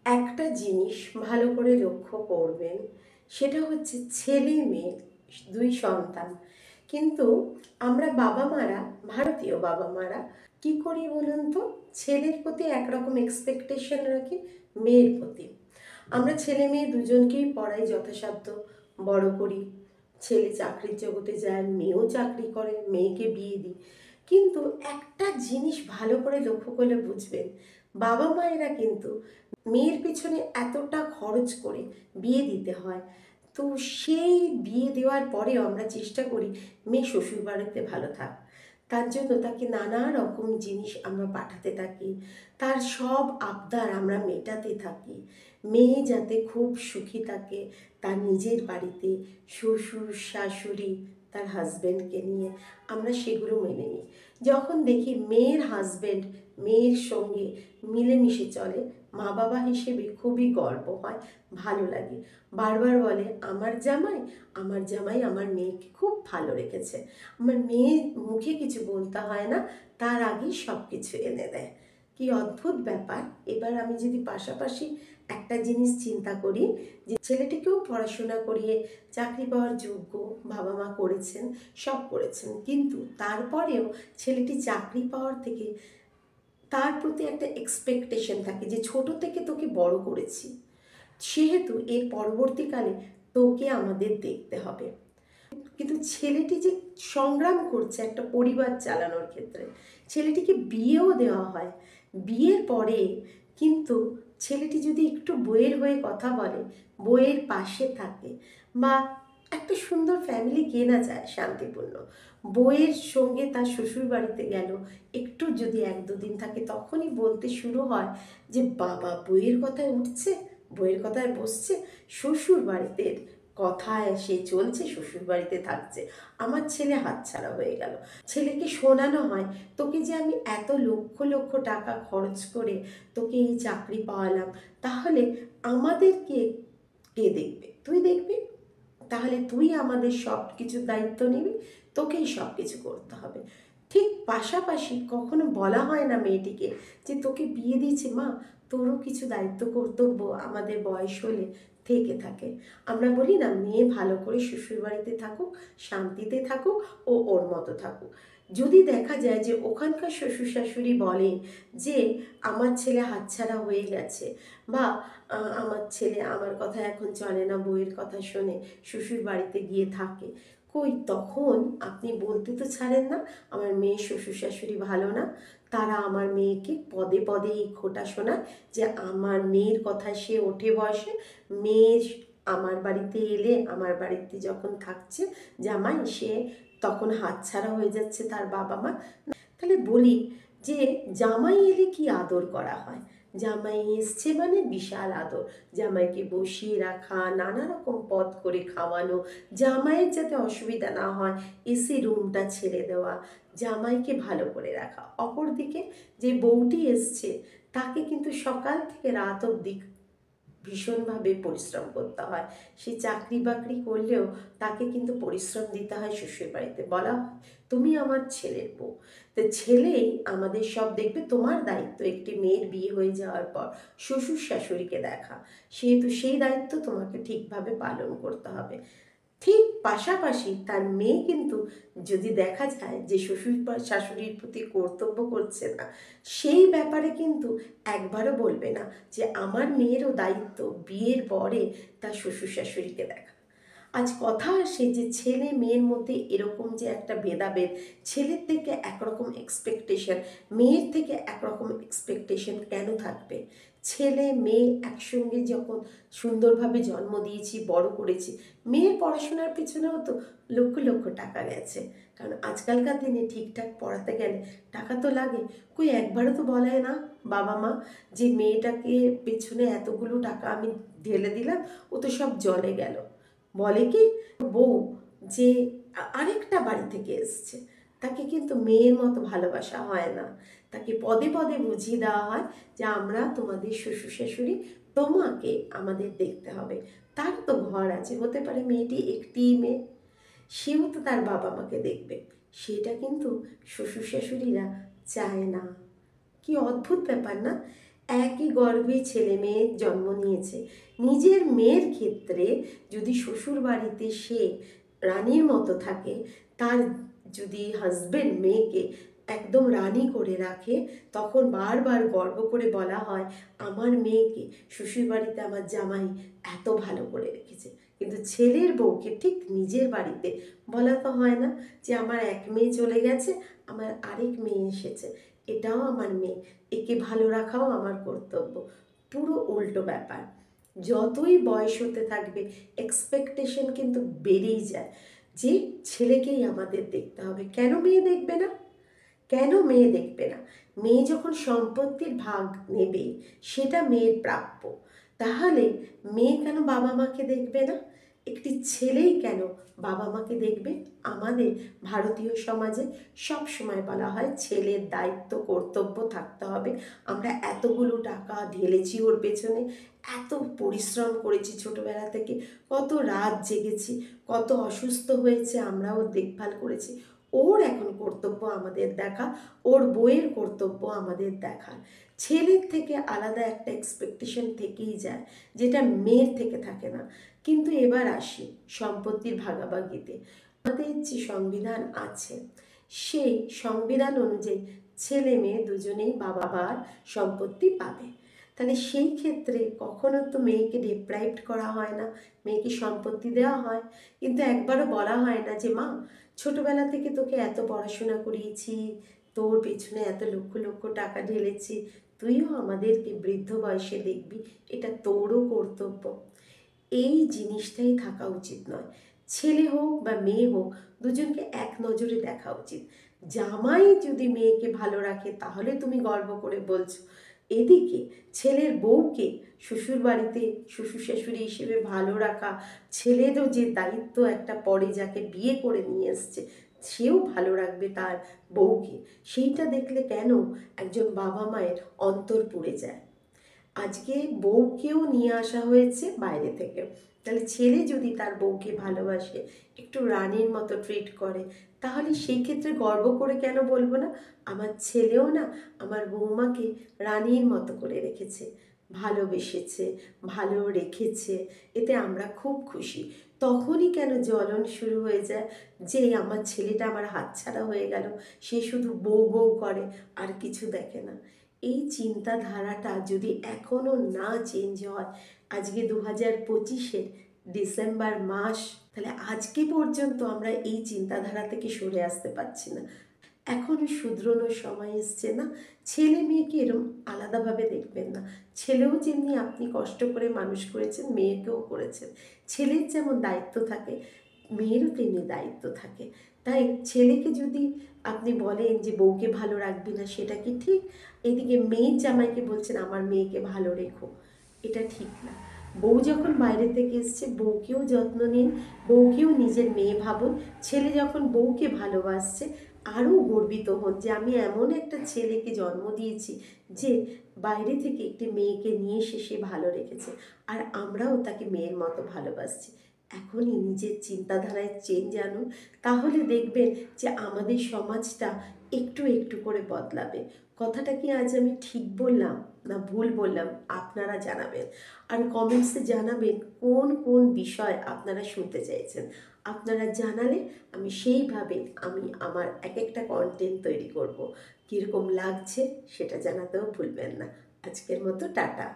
একটা জিনিস ভালো করে লক্ষ্য করবেন, সেটা হচ্ছে ছেলে মেয়ে দুই সন্তান। কিন্তু আমরা বাবা মারা, ভারতীয় বাবা মারা কি করি বলুন তো? ছেলের প্রতি একরকম এক্সপেকটেশন রাখি, মেয়ের প্রতি। আমরা ছেলে মেয়ে দুজনকেই পড়াই, যথাসাধ্য বড় করি। ছেলে চাকরির জগতে যায়, মেয়েও চাকরি করে, মেয়েকে বিয়ে দিই। কিন্তু একটা জিনিস ভালো করে লক্ষ্য করলে বুঝবেন, বাবা মায়েরা কিন্তু মেয়ের পিছনে এতটা খরচ করে বিয়ে দিতে হয়, তো সেই বিয়ে দেওয়ার পরেও আমরা চেষ্টা করি মেয়ে শ্বশুরবাড়িতে ভালো থাক। তার জন্য তাকে নানা রকম জিনিস আমরা পাঠাতে থাকি, তার সব আবদার আমরা মেটাতে থাকি। মেয়ে যাতে খুব সুখী থাকে তার নিজের বাড়িতে, শ্বশুর শাশুড়ি তার হাজব্যান্ডকে নিয়ে, আমরা সেগুলো মেনে নিই। যখন দেখি মেয়ের হাজব্যান্ড মেয়ের সঙ্গে মিলেমিশে চলে, মা বাবা হিসেবে খুবই গর্ব হয়, ভালো লাগে। বারবার বলে, আমার জামাই, আমার জামাই আমার মেয়েকে খুব ভালো রেখেছে। আমার মেয়ে মুখে কিছু বলতে হয় না, তার আগেই সব কিছু এনে দেয়। কি অদ্ভুত ব্যাপার! এবার আমি যদি পাশাপাশি একটা জিনিস চিন্তা করি, যে ছেলেটিকেও পড়াশোনা করিয়ে চাকরি পাওয়ার যোগ্য বাবা মা করেছেন, সব করেছেন, কিন্তু তারপরেও ছেলেটি চাকরি পাওয়ার থেকে তার প্রতি একটা এক্সপেকটেশন থাকে যে ছোট থেকে তোকে বড় করেছি, সেহেতু এর পরবর্তীকালে তোকে আমাদের দেখতে হবে। কিন্তু ছেলেটি যে সংগ্রাম করছে একটা পরিবার চালানোর ক্ষেত্রে, ছেলেটিকে বিয়েও দেওয়া হয়, বিয়ের পরে কিন্তু ছেলেটি যদি একটু বইয়ের হয়ে কথা বলে, বইয়ের পাশে থাকে, বা একটা সুন্দর ফ্যামিলি কেনা যায় শান্তিপূর্ণ, বইয়ের সঙ্গে তার শ্বশুর বাড়িতে গেল, একটু যদি এক দুদিন থাকে, তখনই বলতে শুরু হয় যে বাবা বইয়ের কথায় উঠছে, বইয়ের কথায় বসছে, শ্বশুর বাড়িতে কথায় সে চলছে, শ্বশুর বাড়িতে থাকছে, আমার ছেলে হাতছাড়া হয়ে গেল। ছেলেকে শোনানো হয়, তোকে যে আমি এত লক্ষ লক্ষ টাকা খরচ করে তোকে এই চাকরি পাওয়ালাম, তাহলে আমাদেরকে কে দেখবে? তুই দেখবি, তাহলে তুই আমাদের সব কিছুর দায়িত্ব নিবি, তোকেই সব কিছু করতে হবে। ঠিক পাশাপাশি কখনো বলা হয় না মেয়েটিকে যে তোকে বিয়ে দিয়েছে মা, তোরও কিছু দায়িত্ব কর্তব্য আমাদের বয়স হলে থেকে থাকে। আমরা বলি না, মেয়ে ভালো করে শ্বশুরবাড়িতে থাকুক, শান্তিতে থাকুক, ও ওর মতো থাকুক। যদি দেখা যায় যে ওখানকার শ্বশুর শাশুড়ি বলে যে আমার ছেলে হাতছাড়া হয়ে গেছে, বা আমার ছেলে আমার কথা এখন চলে না, বউয়ের কথা শোনে, শ্বশুর বাড়িতে গিয়ে থাকে, কই তখন আপনি বলতে তো ছাড়েন না আমার মেয়ের শ্বশুর শাশুড়ি ভালো না। তারা আমার মেয়েকে পদে পদে এই খোঁটা শোনায় যে আমার মেয়ের কথায় সে ওঠে বসে, মেয়ে আমার বাড়িতে এলে, আমার বাড়িতে যখন থাকছে জামাই, সে তখন হাতছাড়া হয়ে যাচ্ছে তার বাবা মা। তাহলে বলি যে জামাই এলে কি আদর করা হয়, জামাই এসছে মানে বিশাল আদর, জামাইকে বসিয়ে রাখা, নানা রকম পদ করে খাওয়ানো, জামাইয়ের যাতে অসুবিধা না হয় এসি রুমটা ছেড়ে দেওয়া, জামাইকে ভালো করে রাখা। অপরদিকে যে বউটি এসছে, তাকে কিন্তু সকাল থেকে রাত অবধি ভীষণভাবে পরিশ্রম করতে হয়। সে চাকরি বাকরি করলেও তাকে কিন্তু পরিশ্রম দিতে হয় শ্বশুরবাড়িতে। বলা হয় তুমি আমার ছেলের বউ, তো ছেলেই আমাদের সব দেখবে। তোমার দায়িত্ব একটি মেয়ের বিয়ে হয়ে যাওয়ার পর শ্বশুর শাশুড়িকে দেখা, সেহেতু সেই দায়িত্ব তোমাকে ঠিকভাবে পালন করতে হবে। ঠিক পাশাপাশি তার মেয়ে কিন্তু যদি দেখা যায় যে শ্বশুর বা শাশুড়ির প্রতি কর্তব্য করছে না, সেই ব্যাপারে কিন্তু একবারও বলবে না যে আমার মেয়েরও দায়িত্ব বিয়ের পরে তার শ্বশুর শাশুড়িকে দেখা। আজ কথা আসে যে ছেলে মেয়ের মধ্যে এরকম যে একটা ভেদাভেদ, ছেলের থেকে একরকম এক্সপেকটেশন, মেয়ের থেকে একরকম এক্সপেকটেশন কেন থাকবে? ছেলে মেয়ে একসঙ্গে যখন সুন্দরভাবে জন্ম দিয়েছি, বড় করেছি, মেয়ের পড়াশোনার পিছনেও তো লক্ষ লক্ষ টাকা গেছে, কারণ আজকালকার দিনে ঠিকঠাক পড়াতে গেলে টাকা তো লাগে। কই একবারও তো বলায় না বাবা মা যে মেয়েটাকে পেছনে এতগুলো টাকা আমি ঢেলে দিলাম, ও তো সব জলে গেল। বলে কি বউ যে আরেকটা বাড়ি থেকে এসছে, তাকে কিন্তু মেয়ের মতো ভালোবাসা হয় না, তাকে পদে পদে বুঝিয়ে দেওয়া হয় যে আমরা তোমাদের শ্বশুর শাশুড়ি, তোমাকে আমাদের দেখতে হবে। তার তো ঘর আছে, হতে পারে মেয়েটি একটি মেয়ে, সেও তো তার বাবা মাকে দেখবে, সেটা কিন্তু শ্বশুর শাশুড়িরা চায় না। কি অদ্ভুত ব্যাপার না? একই গর্ভে ছেলে মেয়ের জন্ম নিয়েছে, নিজের মেয়ের ক্ষেত্রে যদি শ্বশুর বাড়িতে সে রানীর মতো থাকে, তার যদি হাজবেন্ড মেয়েকে একদম রানী করে রাখে, তখন বারবার গর্ব করে বলা হয় আমার মেয়েকে শ্বশুর বাড়িতে আমার জামাই এত ভালো করে রেখেছে। কিন্তু ছেলের বউকে ঠিক নিজের বাড়িতে বলা তো হয় না যে আমার এক মেয়ে চলে গেছে, আমার আরেক মেয়ে এসেছে, এটাও আমার মেয়ে, একে ভালো রাখাও আমার কর্তব্য। পুরো উল্টো ব্যাপার। যতই বয়স হতে থাকবে এক্সপেকটেশন কিন্তু বেড়েই যায় যে ছেলেকেই আমাদের দেখতে হবে। কেন মেয়ে দেখবে না? কেন মেয়ে দেখবে না? মেয়ে যখন সম্পত্তির ভাগ নেবে সেটা মেয়ের প্রাপ্য, তাহলে মেয়ে কেন বাবা মাকে দেখবে না? একটি ছেলেই কেন বাবা মাকে দেখবে? আমাদের ভারতীয় সমাজে সব সময় বলা হয় ছেলের দায়িত্ব কর্তব্য থাকতে হবে। আমরা এতগুলো টাকা ঢেলেছি ওর পেছনে, এত পরিশ্রম করেছি ছোটবেলা থেকে, কত রাত জেগেছি, কত অসুস্থ হয়েছে আমরাও দেখভাল করেছি। ওর এখন কর্তব্য আমাদের দেখা, ওর বইয়ের কর্তব্য আমাদের দেখা। ছেলের থেকে আলাদা একটা এক্সপেকটেশন থেকেই যায়, যেটা মেয়ের থেকে থাকে না। কিন্তু এবার আসি সম্পত্তির ভাগাভাগিতে। আমাদের যে সংবিধান আছে, সেই সংবিধান অনুযায়ী ছেলে মেয়ে দুজনেই বাবা মার সম্পত্তি পাবে। তাহলে সেই ক্ষেত্রে কখনো তো মেয়েকে ডিপ্রাইভড করা হয় না, মেয়েকে সম্পত্তি দেওয়া হয়। কিন্তু একবারও বলা হয় না যে মা, ছোটবেলা থেকে তোকে এত পড়াশোনা করিয়েছি, তোর পেছনে এত লক্ষ লক্ষ টাকা ঢেলেছি, তুইও আমাদেরকে বৃদ্ধ বয়সে দেখবি, এটা তোরও কর্তব্য। এই জিনিসটাই থাকা উচিত নয়। ছেলে হোক বা মেয়ে হোক, দুজনকে এক নজরে দেখা উচিত। জামাই যদি মেয়েকে ভালো রাখে তাহলে তুমি গর্ব করে বলছো, এদিকে ছেলের বউকে শ্বশুর বাড়িতে শ্বশুর শাশুড়ি হিসেবে ভালো রাখা, ছেলেরও যে দায়িত্ব একটা পরে যাকে বিয়ে করে নিয়ে এসছে সেও ভালো রাখবে তার বউকে, সেইটা দেখলে কেন একজন বাবা মায়ের অন্তর পুড়ে যায়। আজকে বউকেও নিয়ে আসা হয়েছে বাইরে থেকে, তাহলে ছেলে যদি তার বউকে ভালোবাসে, একটু রানীর মতো ট্রিট করে, তাহলে সেই ক্ষেত্রে গর্ব করে কেন বলবো না আমার ছেলেও না আমার বৌমাকে রানীর মতো করে রেখেছে, ভালোবেসেছে, ভালো রেখেছে, এতে আমরা খুব খুশি। তখনই কেন জ্বলন শুরু হয়ে যায় যে আমার ছেলেটা আমার হাতছাড়া হয়ে গেল, সে শুধু বউ বউ করে আর কিছু দেখে না। এই চিন্তাধারাটা যদি এখনও না চেঞ্জ হয়, আজকে 2025-এর ডিসেম্বর মাস, তাহলে আজকে পর্যন্ত আমরা এই চিন্তাধারা থেকে সরে আসতে পারছি না। এখনও শুধরোনোর সময় এসছে না? ছেলে মেয়েকে এরম আলাদাভাবে দেখবেন না। ছেলেও যেমনি আপনি কষ্ট করে মানুষ করেছেন, মেয়েকেও করেছেন। ছেলের যেমন দায়িত্ব থাকে, মেয়েরও তেমনি দায়িত্ব থাকে। তাই ছেলেকে যদি আপনি বলেন যে বউকে ভালো রাখবি না, সেটা কি ঠিক? এদিকে মেয়ের জামাইকে বলছেন আমার মেয়েকে ভালো রেখো, এটা ঠিক না। বউ যখন বাইরে থেকে এসছে বউকেও যত্ন নিন, বউকেও নিজের মেয়ে ভাবুন। ছেলে যখন বউকে ভালোবাসছে আরও গর্বিত হন যে আমি এমন একটা ছেলেকে জন্ম দিয়েছি যে বাইরে থেকে একটি মেয়েকে নিয়ে এসে সে ভালো রেখেছে, আর আমরাও তাকে মেয়ের মতো ভালোবাসছি। এখনই নিজের চিন্তাধারায় চেঞ্জ আনুন, তাহলে দেখবেন যে আমাদের সমাজটা একটু একটু করে বদলাবে। কথাটা কি আজ আমি ঠিক বললাম না ভুল বললাম আপনারা জানাবেন। আর কমেন্টসে জানাবেন কোন কোন বিষয় আপনারা শুনতে চাইছেন। আপনারা জানালে আমি সেইভাবে আমার এক একটা কন্টেন্ট তৈরি করব। কীরকম লাগছে সেটা জানাতেও ভুলবেন না। আজকের মতো টাটা।